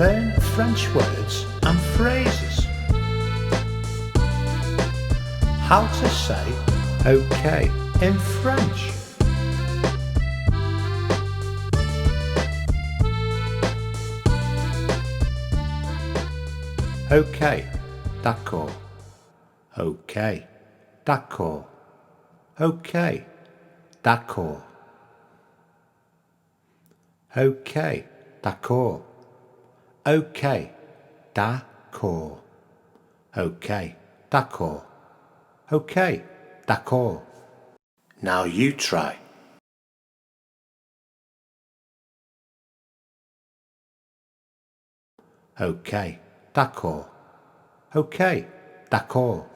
Learn French words and phrases. How to say OK in French. OK, d'accord. OK, d'accord. OK, d'accord. OK, d'accord. OK, d'accord. OK, d'accord. OK, d'accord. Now you try. OK, d'accord. OK, d'accord.